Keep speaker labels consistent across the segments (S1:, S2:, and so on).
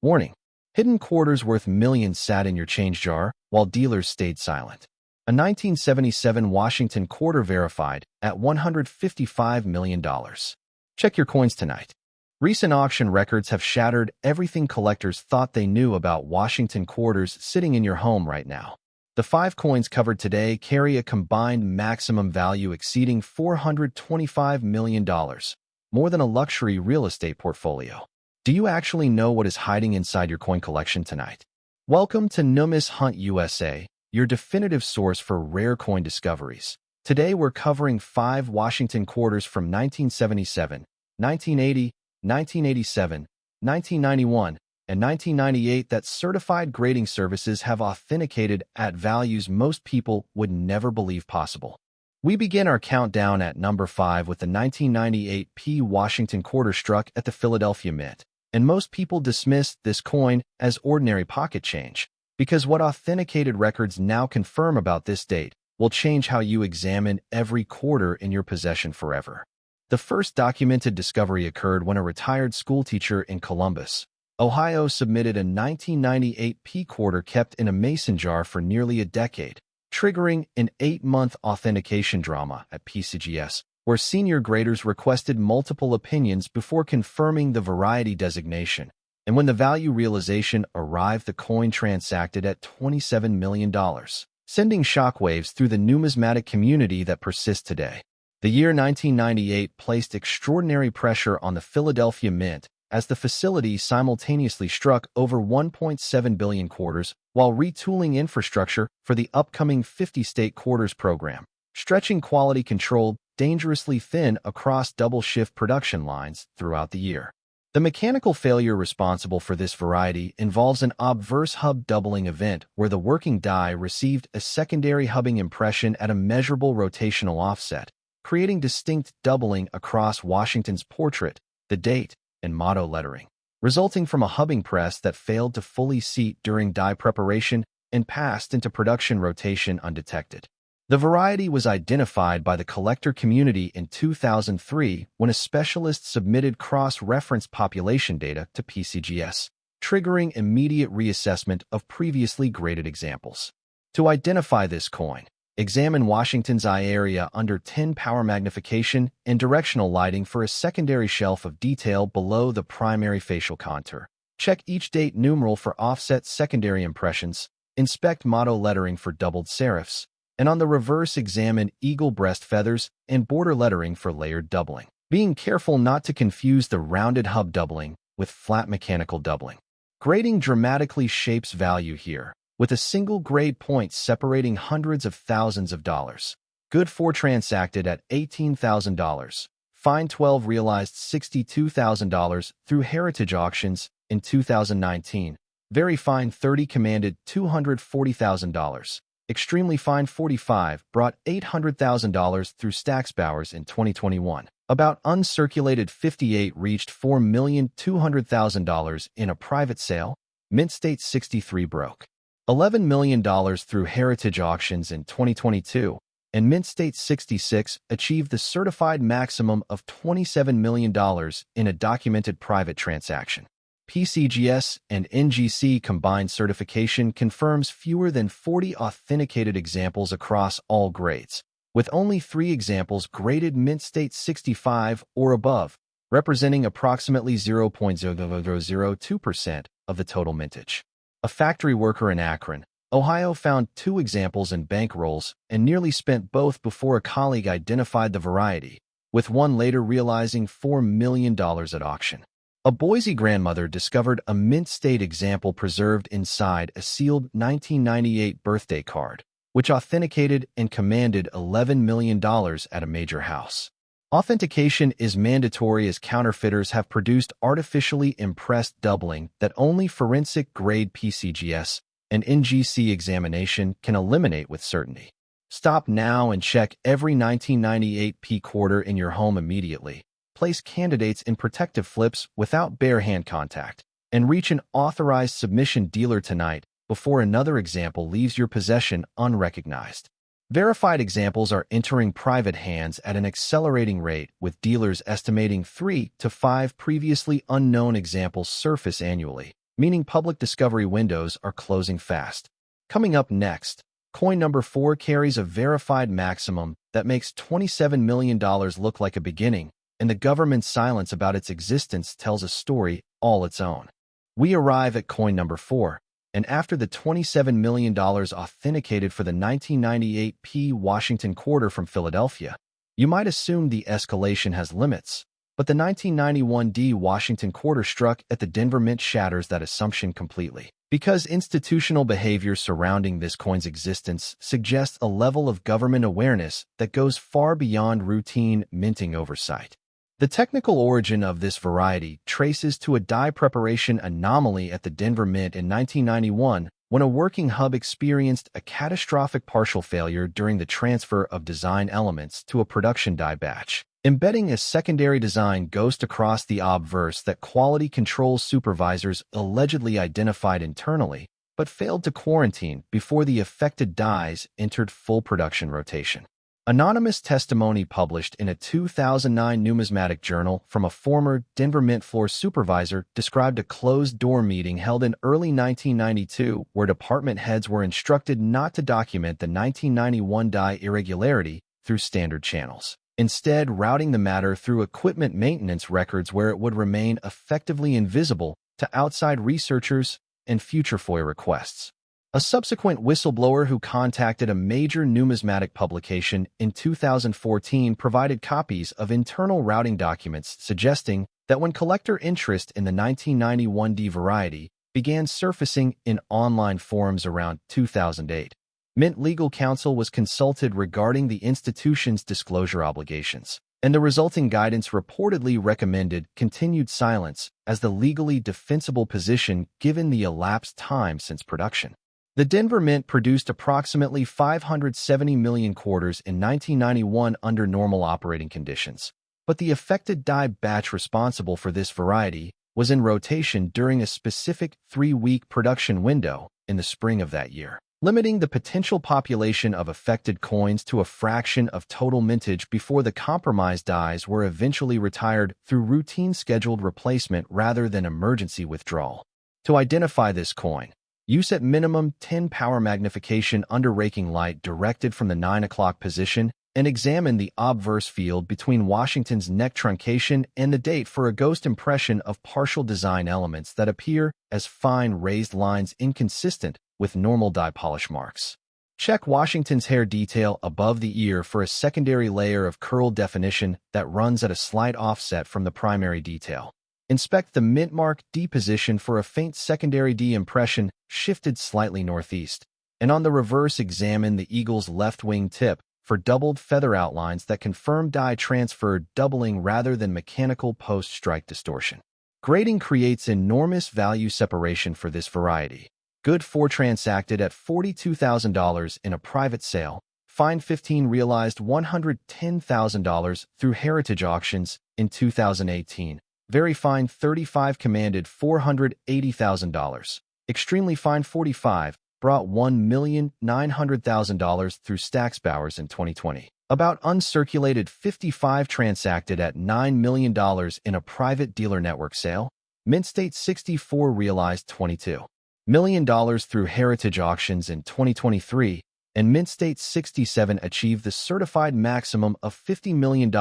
S1: Warning: hidden quarters worth millions sat in your change jar while dealers stayed silent. A 1977 Washington quarter verified at $155 million. Check your coins tonight. Recent auction records have shattered everything collectors thought they knew about Washington quarters sitting in your home right now. The 5 coins covered today carry a combined maximum value exceeding $425 million, more than a luxury real estate portfolio. Do you actually know what is hiding inside your coin collection tonight? Welcome to Numis Hunt USA, your definitive source for rare coin discoveries. Today we're covering 5 Washington quarters from 1977, 1980, 1987, 1991, and 1998 that certified grading services have authenticated at values most people would never believe possible. We begin our countdown at number 5 with the 1998 P Washington quarter struck at the Philadelphia Mint. And most people dismiss this coin as ordinary pocket change, because what authenticated records now confirm about this date will change how you examine every quarter in your possession forever. The first documented discovery occurred when a retired schoolteacher in Columbus, Ohio submitted a 1998 P quarter kept in a mason jar for nearly a decade, triggering an 8-month authentication drama at PCGS, where senior graders requested multiple opinions before confirming the variety designation. And when the value realization arrived, the coin transacted at $27 million, sending shockwaves through the numismatic community that persists today. The year 1998 placed extraordinary pressure on the Philadelphia Mint as the facility simultaneously struck over 1.7 billion quarters while retooling infrastructure for the upcoming 50-state quarters program, stretching quality control dangerously thin across double-shift production lines throughout the year. The mechanical failure responsible for this variety involves an obverse hub doubling event where the working die received a secondary hubbing impression at a measurable rotational offset, creating distinct doubling across Washington's portrait, the date, and motto lettering, resulting from a hubbing press that failed to fully seat during die preparation and passed into production rotation undetected. The variety was identified by the collector community in 2003 when a specialist submitted cross-reference population data to PCGS, triggering immediate reassessment of previously graded examples. To identify this coin, examine Washington's eye area under 10 power magnification and directional lighting for a secondary shelf of detail below the primary facial contour. Check each date numeral for offset secondary impressions, inspect motto lettering for doubled serifs, and on the reverse examine eagle breast feathers and border lettering for layered doubling, being careful not to confuse the rounded hub doubling with flat mechanical doubling. Grading dramatically shapes value here, with a single grade point separating hundreds of thousands of dollars. Good 4 transacted at $18,000. Fine 12 realized $62,000 through heritage auctions in 2019. Very fine 30 commanded $240,000. Extremely fine 45 brought $800,000 through Stacksbowers in 2021. About uncirculated 58 reached $4,200,000 in a private sale. Mint State 63 broke $11 million through heritage auctions in 2022, and Mint State 66 achieved the certified maximum of $27 million in a documented private transaction. PCGS and NGC combined certification confirms fewer than 40 authenticated examples across all grades, with only 3 examples graded Mint State 65 or above, representing approximately 0.0002% of the total mintage. A factory worker in Akron, Ohio found 2 examples in bankrolls and nearly spent both before a colleague identified the variety, with one later realizing $4 million at auction. A Boise grandmother discovered a Mint State example preserved inside a sealed 1998 birthday card, which authenticated and commanded $11 million at a major house. Authentication is mandatory as counterfeiters have produced artificially impressed doubling that only forensic-grade PCGS and NGC examination can eliminate with certainty. Stop now and check every 1998 P quarter in your home immediately. Place candidates in protective flips without bare hand contact, and reach an authorized submission dealer tonight before another example leaves your possession unrecognized. Verified examples are entering private hands at an accelerating rate, with dealers estimating 3 to 5 previously unknown examples surface annually, meaning public discovery windows are closing fast. Coming up next, coin number 4 carries a verified maximum that makes $27 million look like a beginning, and the government's silence about its existence tells a story all its own. We arrive at coin number 4, and after the $27 million authenticated for the 1998 P. Washington quarter from Philadelphia, you might assume the escalation has limits, but the 1991 D. Washington quarter struck at the Denver Mint shatters that assumption completely, because institutional behavior surrounding this coin's existence suggests a level of government awareness that goes far beyond routine minting oversight. The technical origin of this variety traces to a die preparation anomaly at the Denver Mint in 1991 when a working hub experienced a catastrophic partial failure during the transfer of design elements to a production die batch, embedding a secondary design ghost across the obverse that quality control supervisors allegedly identified internally, but failed to quarantine before the affected dies entered full production rotation. Anonymous testimony published in a 2009 numismatic journal from a former Denver Mint floor supervisor described a closed-door meeting held in early 1992 where department heads were instructed not to document the 1991 die irregularity through standard channels, instead routing the matter through equipment maintenance records where it would remain effectively invisible to outside researchers and future FOIA requests. A subsequent whistleblower who contacted a major numismatic publication in 2014 provided copies of internal routing documents suggesting that when collector interest in the 1991 D variety began surfacing in online forums around 2008, Mint legal counsel was consulted regarding the institution's disclosure obligations, and the resulting guidance reportedly recommended continued silence as the legally defensible position given the elapsed time since production. The Denver Mint produced approximately 570 million quarters in 1991 under normal operating conditions, but the affected die batch responsible for this variety was in rotation during a specific 3-week production window in the spring of that year, limiting the potential population of affected coins to a fraction of total mintage before the compromised dies were eventually retired through routine scheduled replacement rather than emergency withdrawal. To identify this coin, use at minimum 10 power magnification under raking light directed from the 9 o'clock position and examine the obverse field between Washington's neck truncation and the date for a ghost impression of partial design elements that appear as fine raised lines inconsistent with normal die polish marks. Check Washington's hair detail above the ear for a secondary layer of curl definition that runs at a slight offset from the primary detail. Inspect the mint mark D position for a faint secondary D impression shifted slightly northeast, and on the reverse examine the eagle's left wing tip for doubled feather outlines that confirm die transfer doubling rather than mechanical post-strike distortion. Grading creates enormous value separation for this variety. Good 4 transacted at $42,000 in a private sale, Fine 15 realized $110,000 through heritage auctions in 2018. Very Fine 35 commanded $480,000. Extremely Fine 45 brought $1,900,000 through Stacksbowers in 2020. About uncirculated 55 transacted at $9 million in a private dealer network sale. Mint State 64 realized $22 million through heritage auctions in 2023, and Mint State 67 achieved the certified maximum of $50 million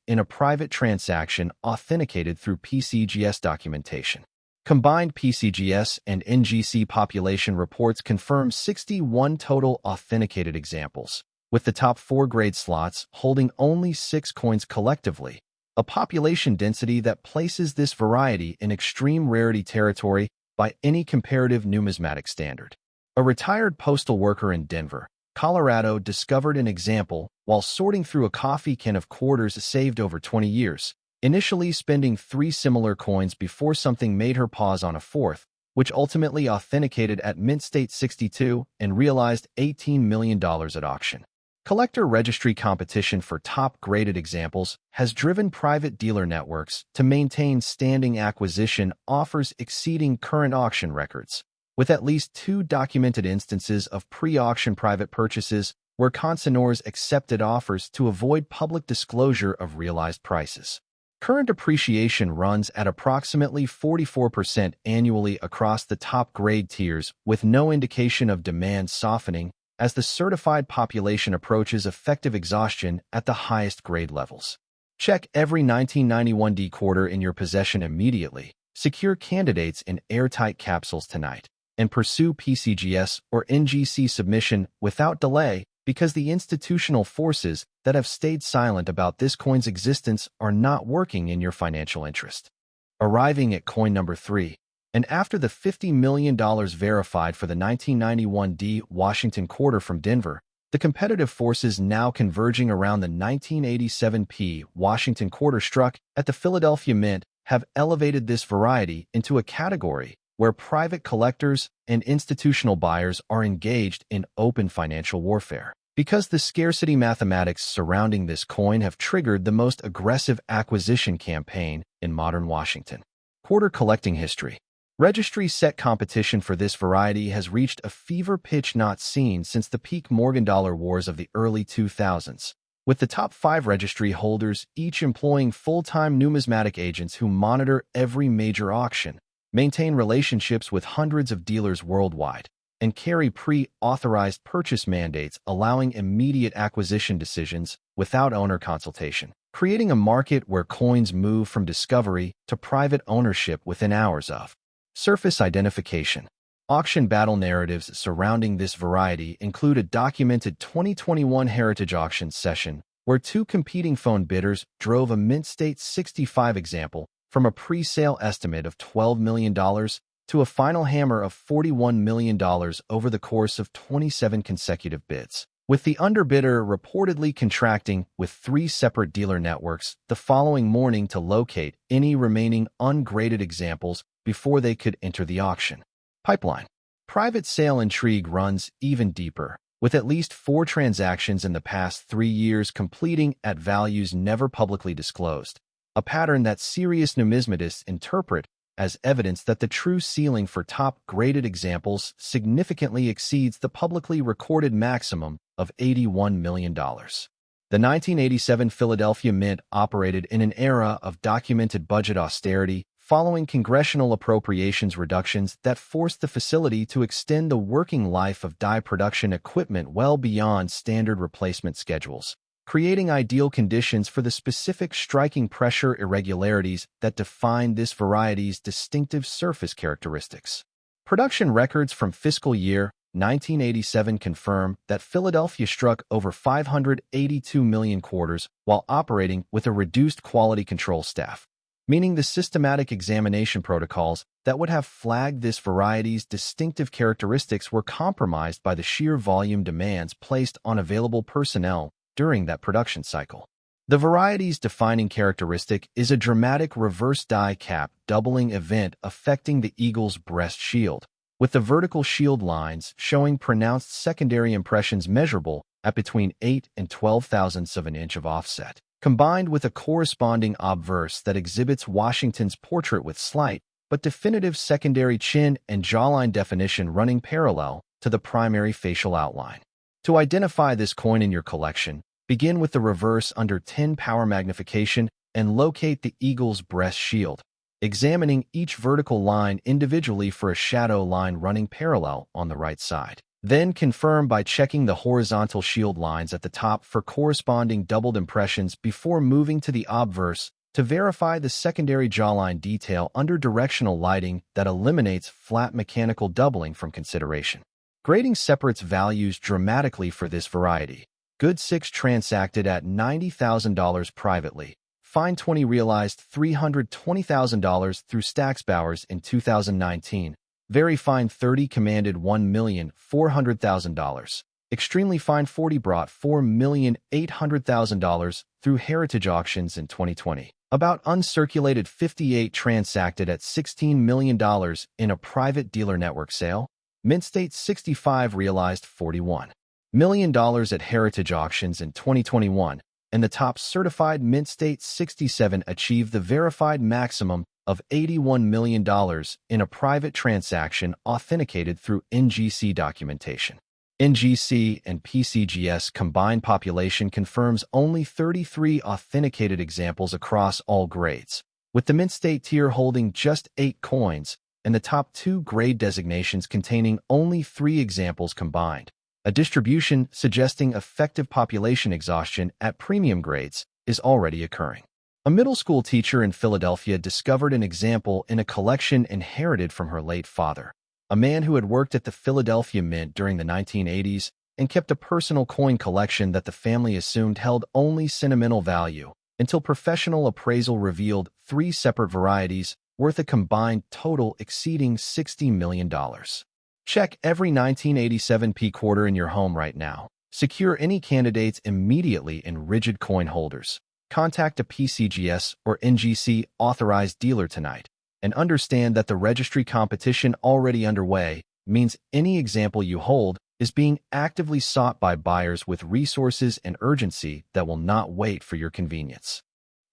S1: in a private transaction authenticated through PCGS documentation. Combined PCGS and NGC population reports confirm 61 total authenticated examples, with the top 4 grade slots holding only 6 coins collectively, a population density that places this variety in extreme rarity territory by any comparative numismatic standard. A retired postal worker in Denver, Colorado discovered an example while sorting through a coffee can of quarters saved over 20 years, initially spending 3 similar coins before something made her pause on a 4th, which ultimately authenticated at Mint State 62 and realized $18 million at auction. Collector registry competition for top-graded examples has driven private dealer networks to maintain standing acquisition offers exceeding current auction records, with at least 2 documented instances of pre-auction private purchases where consignors accepted offers to avoid public disclosure of realized prices. Current appreciation runs at approximately 44% annually across the top grade tiers, with no indication of demand softening as the certified population approaches effective exhaustion at the highest grade levels. Check every 1991D quarter in your possession immediately, secure candidates in airtight capsules tonight, and pursue PCGS or NGC submission without delay, because the institutional forces that have stayed silent about this coin's existence are not working in your financial interest. Arriving at coin number 3, and after the $50 million verified for the 1991D Washington quarter from Denver, the competitive forces now converging around the 1987P Washington quarter struck at the Philadelphia Mint have elevated this variety into a category where private collectors and institutional buyers are engaged in open financial warfare. Because the scarcity mathematics surrounding this coin have triggered the most aggressive acquisition campaign in modern Washington. Quarter collecting history. Registry set competition for this variety has reached a fever pitch not seen since the peak Morgan dollar wars of the early 2000s, with the top 5 registry holders each employing full-time numismatic agents who monitor every major auction, maintain relationships with hundreds of dealers worldwide, and carry pre-authorized purchase mandates allowing immediate acquisition decisions without owner consultation, creating a market where coins move from discovery to private ownership within hours of. Surface identification. Auction battle narratives surrounding this variety include a documented 2021 Heritage Auction session where 2 competing phone bidders drove a Mint State 65 example from a pre-sale estimate of $12 million to a final hammer of $41 million over the course of 27 consecutive bids, with the underbidder reportedly contracting with 3 separate dealer networks the following morning to locate any remaining ungraded examples before they could enter the auction. Pipeline. Private sale intrigue runs even deeper, with at least 4 transactions in the past 3 years completing at values never publicly disclosed, a pattern that serious numismatists interpret as evidence that the true ceiling for top-graded examples significantly exceeds the publicly recorded maximum of $81 million. The 1987 Philadelphia Mint operated in an era of documented budget austerity following congressional appropriations reductions that forced the facility to extend the working life of die production equipment well beyond standard replacement schedules, creating ideal conditions for the specific striking pressure irregularities that define this variety's distinctive surface characteristics. Production records from fiscal year 1987 confirm that Philadelphia struck over 582 million quarters while operating with a reduced quality control staff, meaning the systematic examination protocols that would have flagged this variety's distinctive characteristics were compromised by the sheer volume demands placed on available personnel during that production cycle. The variety's defining characteristic is a dramatic reverse die cap doubling event affecting the eagle's breast shield, with the vertical shield lines showing pronounced secondary impressions measurable at between 8 and 12 thousandths of an inch of offset, combined with a corresponding obverse that exhibits Washington's portrait with slight but definitive secondary chin and jawline definition running parallel to the primary facial outline. To identify this coin in your collection, begin with the reverse under 10 power magnification and locate the eagle's breast shield, examining each vertical line individually for a shadow line running parallel on the right side. Then confirm by checking the horizontal shield lines at the top for corresponding doubled impressions before moving to the obverse to verify the secondary jawline detail under directional lighting that eliminates flat mechanical doubling from consideration. Grading separates values dramatically for this variety. Good 6 transacted at $90,000 privately. Fine 20 realized $320,000 through Stax Bowers in 2019. Very fine 30 commanded $1,400,000. Extremely fine 40 brought $4,800,000 through Heritage Auctions in 2020. About uncirculated 58 transacted at $16 million in a private dealer network sale. Mint State 65 realized $41 million at Heritage Auctions in 2021, and the top certified Mint State 67 achieved the verified maximum of $81 million in a private transaction authenticated through NGC documentation. NGC and PCGS combined population confirms only 33 authenticated examples across all grades, with the mint state tier holding just 8 coins and the top 2 grade designations containing only 3 examples combined. A distribution suggesting effective population exhaustion at premium grades is already occurring. A middle school teacher in Philadelphia discovered an example in a collection inherited from her late father, a man who had worked at the Philadelphia Mint during the 1980s and kept a personal coin collection that the family assumed held only sentimental value until professional appraisal revealed 3 separate varieties worth a combined total exceeding $60 million. Check every 1987 P quarter in your home right now. Secure any candidates immediately in rigid coin holders. Contact a PCGS or NGC authorized dealer tonight, and understand that the registry competition already underway means any example you hold is being actively sought by buyers with resources and urgency that will not wait for your convenience.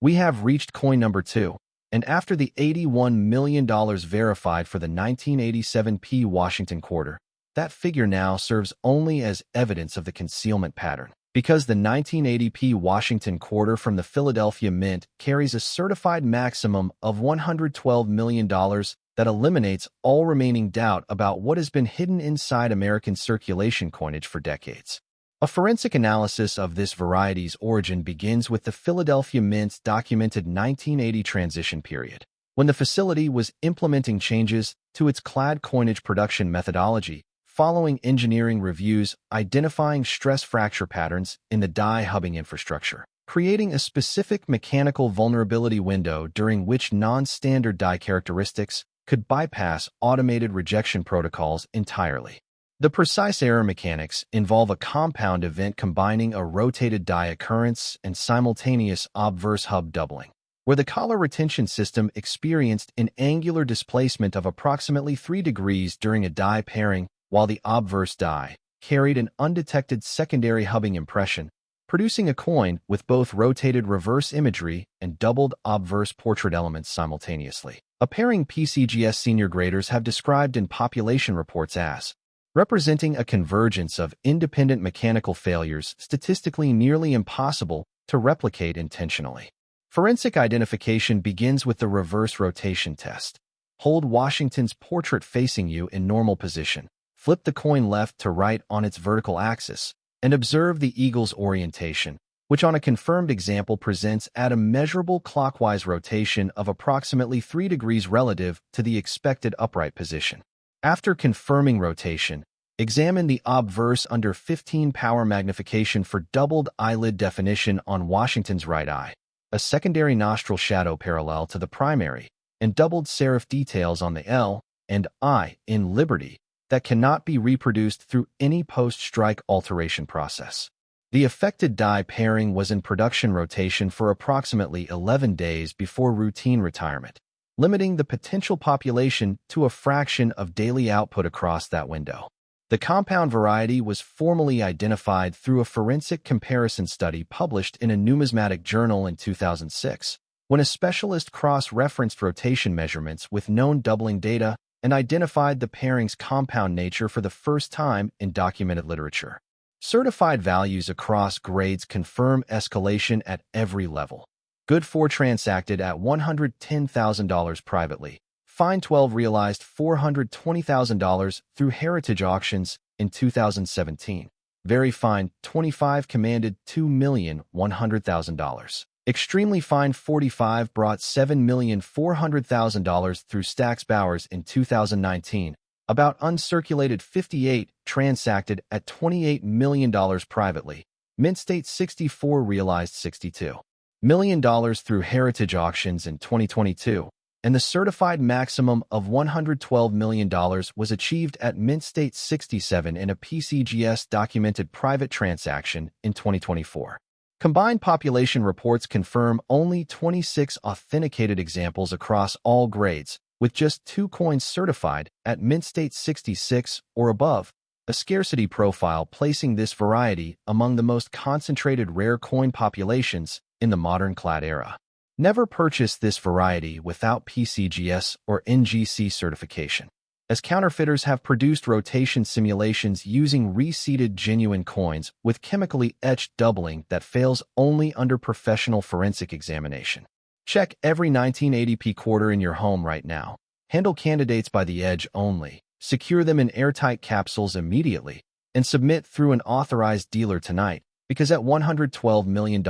S1: We have reached coin number 2, and after the $81 million verified for the 1987 P Washington quarter, that figure now serves only as evidence of the concealment pattern. Because the 1980 P Washington quarter from the Philadelphia Mint carries a certified maximum of $112 million that eliminates all remaining doubt about what has been hidden inside American circulation coinage for decades. A forensic analysis of this variety's origin begins with the Philadelphia Mint's documented 1980 transition period, when the facility was implementing changes to its clad coinage production methodology following engineering reviews identifying stress fracture patterns in the die hubbing infrastructure, creating a specific mechanical vulnerability window during which non-standard die characteristics could bypass automated rejection protocols entirely. The precise error mechanics involve a compound event combining a rotated die occurrence and simultaneous obverse hub doubling, where the collar retention system experienced an angular displacement of approximately 3 degrees during a die pairing, while the obverse die carried an undetected secondary hubbing impression, producing a coin with both rotated reverse imagery and doubled obverse portrait elements simultaneously. A pairing PCGS senior graders have described in population reports as representing a convergence of independent mechanical failures statistically nearly impossible to replicate intentionally. Forensic identification begins with the reverse rotation test. Hold Washington's portrait facing you in normal position. Flip the coin left to right on its vertical axis, and observe the eagle's orientation, which on a confirmed example presents at a measurable clockwise rotation of approximately 3 degrees relative to the expected upright position. After confirming rotation, examine the obverse under 15 power magnification for doubled eyelid definition on Washington's right eye, a secondary nostril shadow parallel to the primary, and doubled serif details on the L and I in Liberty that cannot be reproduced through any post-strike alteration process. The affected die pairing was in production rotation for approximately 11 days before routine retirement, limiting the potential population to a fraction of daily output across that window. The compound variety was formally identified through a forensic comparison study published in a numismatic journal in 2006, when a specialist cross-referenced rotation measurements with known doubling data and identified the pairing's compound nature for the first time in documented literature. Certified values across grades confirm escalation at every level. Good 4 transacted at $110,000 privately. Fine 12 realized $420,000 through heritage auctions in 2017. Very fine 25 commanded $2,100,000. Extremely fine 45 brought $7,400,000 through Stax Bowers in 2019. About uncirculated 58 transacted at $28 million privately. Mint State 64 realized $62 million through heritage auctions in 2022, and the certified maximum of $112 million was achieved at Mint State 67 in a PCGS documented private transaction in 2024. Combined population reports confirm only 26 authenticated examples across all grades, with just 2 coins certified at Mint State 66 or above, a scarcity profile placing this variety among the most concentrated rare coin populations in the modern clad era. Never purchase this variety without PCGS or NGC certification. as counterfeiters have produced rotation simulations using reseeded genuine coins with chemically etched doubling that fails only under professional forensic examination. Check every 1980p quarter in your home right now. Handle candidates by the edge only. Secure them in airtight capsules immediately, and submit through an authorized dealer tonight, because at $112 million,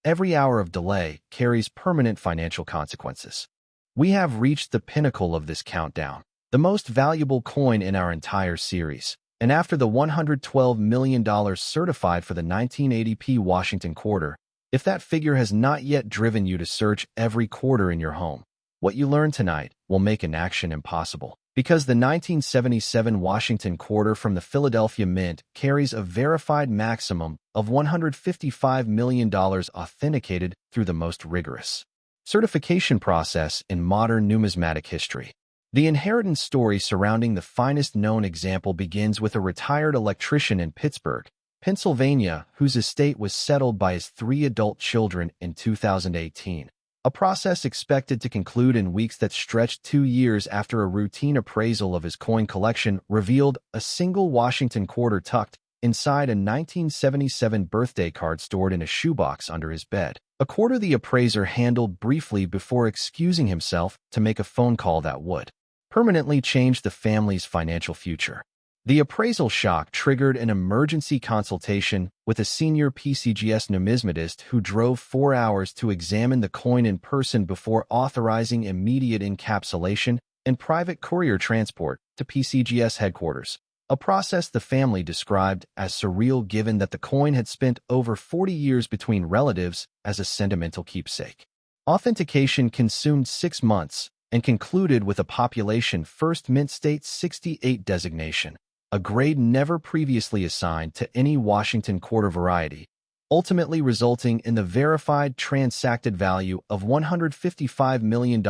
S1: every hour of delay carries permanent financial consequences. We have reached the pinnacle of this countdown, the most valuable coin in our entire series, and after the $112 million certified for the 1980p Washington quarter, if that figure has not yet driven you to search every quarter in your home, what you learn tonight will make inaction impossible. Because the 1977 Washington quarter from the Philadelphia Mint carries a verified maximum of $155 million authenticated through the most rigorous certification process in modern numismatic history. The inheritance story surrounding the finest known example begins with a retired electrician in Pittsburgh, Pennsylvania, whose estate was settled by his 3 adult children in 2018. A process expected to conclude in weeks that stretched 2 years after a routine appraisal of his coin collection revealed a single Washington quarter tucked inside a 1977 birthday card stored in a shoebox under his bed. A quarter the appraiser handled briefly before excusing himself to make a phone call that would permanently change the family's financial future. The appraisal shock triggered an emergency consultation with a senior PCGS numismatist who drove 4 hours to examine the coin in person before authorizing immediate encapsulation and private courier transport to PCGS headquarters, a process the family described as surreal given that the coin had spent over 40 years between relatives as a sentimental keepsake. Authentication consumed 6 months and concluded with a population first mint state 68 designation, a grade never previously assigned to any Washington quarter variety, ultimately resulting in the verified transacted value of $155 million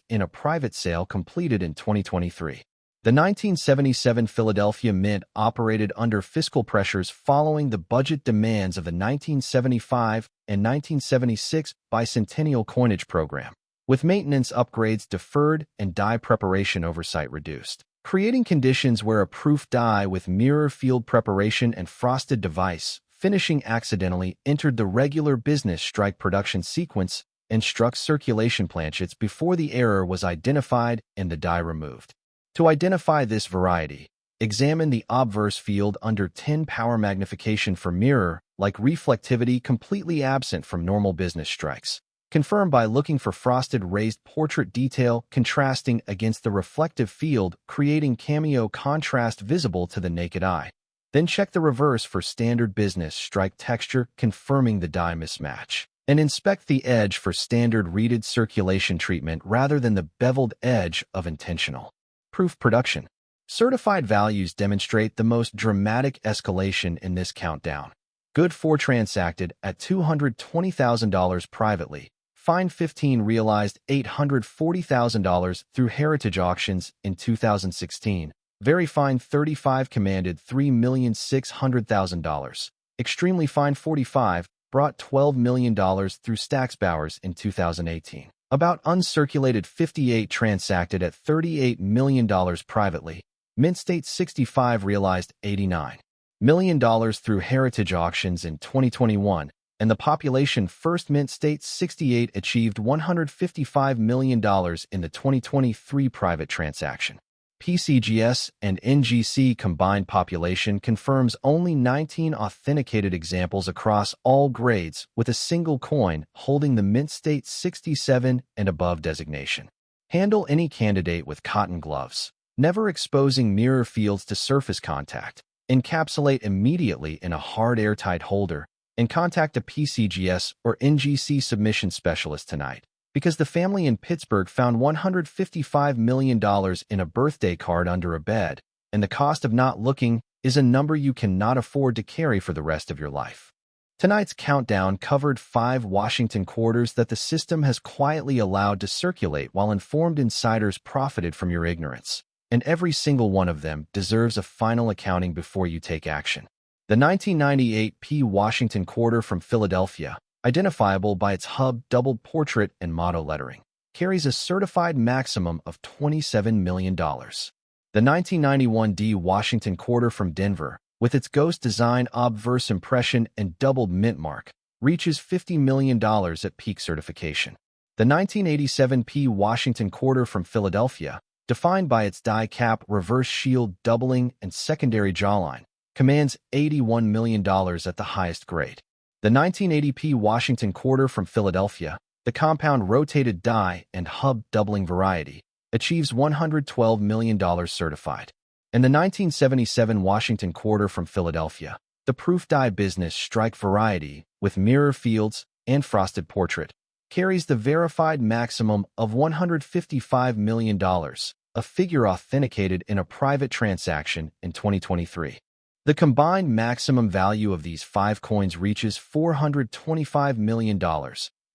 S1: in a private sale completed in 2023. The 1977 Philadelphia Mint operated under fiscal pressures following the budget demands of the 1975 and 1976 bicentennial coinage program, with maintenance upgrades deferred and die preparation oversight reduced, creating conditions where a proof die with mirror field preparation and frosted device finishing accidentally entered the regular business strike production sequence and struck circulation planchets before the error was identified and the die removed. To identify this variety, examine the obverse field under 10 power magnification for mirror-like reflectivity completely absent from normal business strikes. Confirm by looking for frosted raised portrait detail contrasting against the reflective field, creating cameo contrast visible to the naked eye. Then check the reverse for standard business strike texture, confirming the die mismatch. And inspect the edge for standard reeded circulation treatment rather than the beveled edge of intentional proof production. Certified values demonstrate the most dramatic escalation in this countdown. Good 4 transacted at $220,000 privately. Fine 15 realized $840,000 through heritage auctions in 2016. Very fine 35 commanded $3,600,000. Extremely fine 45 brought $12 million through Stax Bowers in 2018. About uncirculated 58 transacted at $38 million privately. Mint State 65 realized $89 million through heritage auctions in 2021. And the population first mint state 68 achieved $155 million in the 2023 private transaction. PCGS and NGC combined population confirms only 19 authenticated examples across all grades with a single coin holding the mint state 67 and above designation. Handle any candidate with cotton gloves, never exposing mirror fields to surface contact. Encapsulate immediately in a hard airtight holder, and contact a PCGS or NGC submission specialist tonight, because the family in Pittsburgh found $155 million in a birthday card under a bed, and the cost of not looking is a number you cannot afford to carry for the rest of your life. Tonight's countdown covered 5 Washington quarters that the system has quietly allowed to circulate while informed insiders profited from your ignorance, and every single one of them deserves a final accounting before you take action. The 1998 P. Washington quarter from Philadelphia, identifiable by its hub, doubled portrait, and motto lettering, carries a certified maximum of $27 million. The The 1991 D Washington quarter from Denver, with its ghost design, obverse impression, and doubled mint mark, reaches $50 million at peak certification. The 1987 P Washington quarter from Philadelphia, defined by its die cap, reverse shield, doubling, and secondary jawline, commands $81 million at the highest grade. The 1980 P Washington quarter from Philadelphia, the compound rotated die and hub doubling variety, achieves $112 million certified. And the 1977 Washington quarter from Philadelphia, the proof die business strike variety with mirror fields and frosted portrait, carries the verified maximum of $155 million, a figure authenticated in a private transaction in 2023. The combined maximum value of these 5 coins reaches $425 million,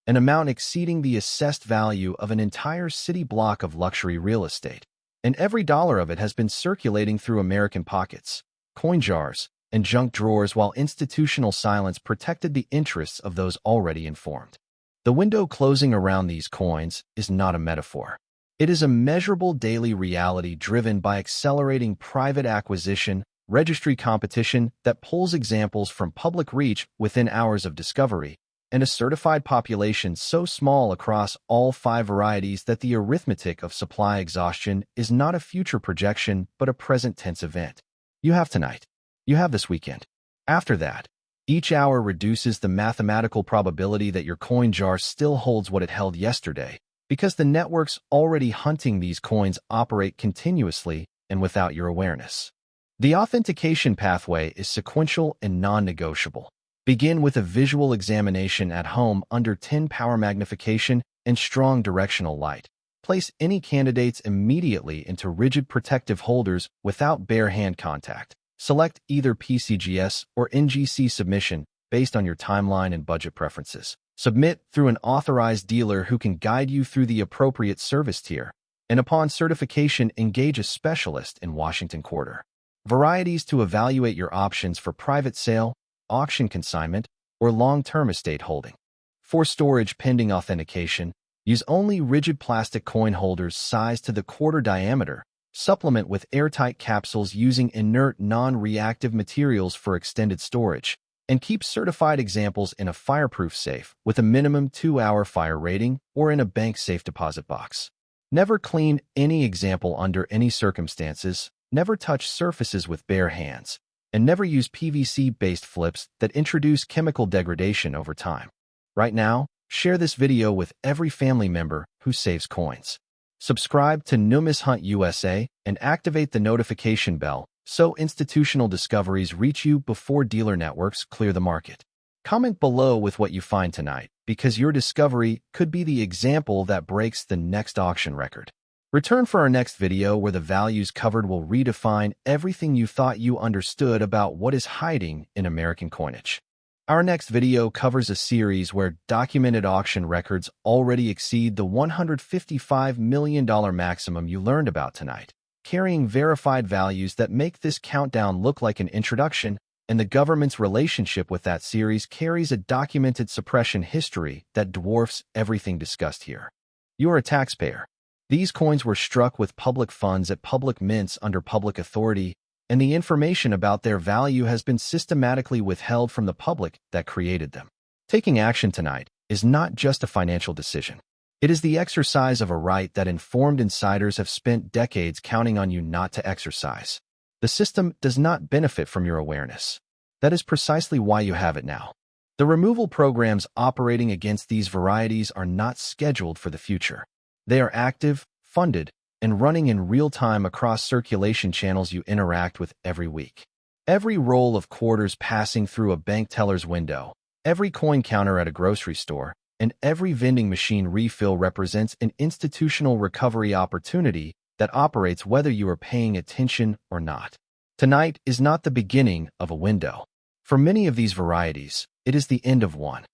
S1: an amount exceeding the assessed value of an entire city block of luxury real estate. And every dollar of it has been circulating through American pockets, coin jars, and junk drawers, while institutional silence protected the interests of those already informed. The window closing around these coins is not a metaphor. It is a measurable daily reality driven by accelerating private acquisition, registry competition that pulls examples from public reach within hours of discovery, and a certified population so small across all 5 varieties that the arithmetic of supply exhaustion is not a future projection but a present tense event. You have tonight. You have this weekend. After that, each hour reduces the mathematical probability that your coin jar still holds what it held yesterday, because the networks already hunting these coins operate continuously and without your awareness. The authentication pathway is sequential and non-negotiable. Begin with a visual examination at home under 10 power magnification and strong directional light. Place any candidates immediately into rigid protective holders without bare hand contact. Select either PCGS or NGC submission based on your timeline and budget preferences. Submit through an authorized dealer who can guide you through the appropriate service tier. And upon certification, engage a specialist in Washington quarter varieties to evaluate your options for private sale, auction consignment, or long-term estate holding. For storage pending authentication, use only rigid plastic coin holders sized to the quarter diameter. Supplement with airtight capsules using inert, non-reactive materials for extended storage, and keep certified examples in a fireproof safe with a minimum 2-hour fire rating or in a bank safe deposit box. Never clean any example under any circumstances, never touch surfaces with bare hands, and never use PVC-based flips that introduce chemical degradation over time. Right now, share this video with every family member who saves coins. Subscribe to Numis Hunt USA and activate the notification bell so institutional discoveries reach you before dealer networks clear the market. Comment below with what you find tonight, because your discovery could be the example that breaks the next auction record. Return for our next video where the values covered will redefine everything you thought you understood about what is hiding in American coinage. Our next video covers a series where documented auction records already exceed the $155 million maximum you learned about tonight, carrying verified values that make this countdown look like an introduction, and the government's relationship with that series carries a documented suppression history that dwarfs everything discussed here. You are a taxpayer. These coins were struck with public funds at public mints under public authority, and the information about their value has been systematically withheld from the public that created them. Taking action tonight is not just a financial decision. It is the exercise of a right that informed insiders have spent decades counting on you not to exercise. The system does not benefit from your awareness. That is precisely why you have it now. The removal programs operating against these varieties are not scheduled for the future. They are active, funded, and running in real time across circulation channels you interact with every week. Every roll of quarters passing through a bank teller's window, every coin counter at a grocery store, and every vending machine refill represents an institutional recovery opportunity that operates whether you are paying attention or not. Tonight is not the beginning of a window. For many of these varieties, it is the end of one.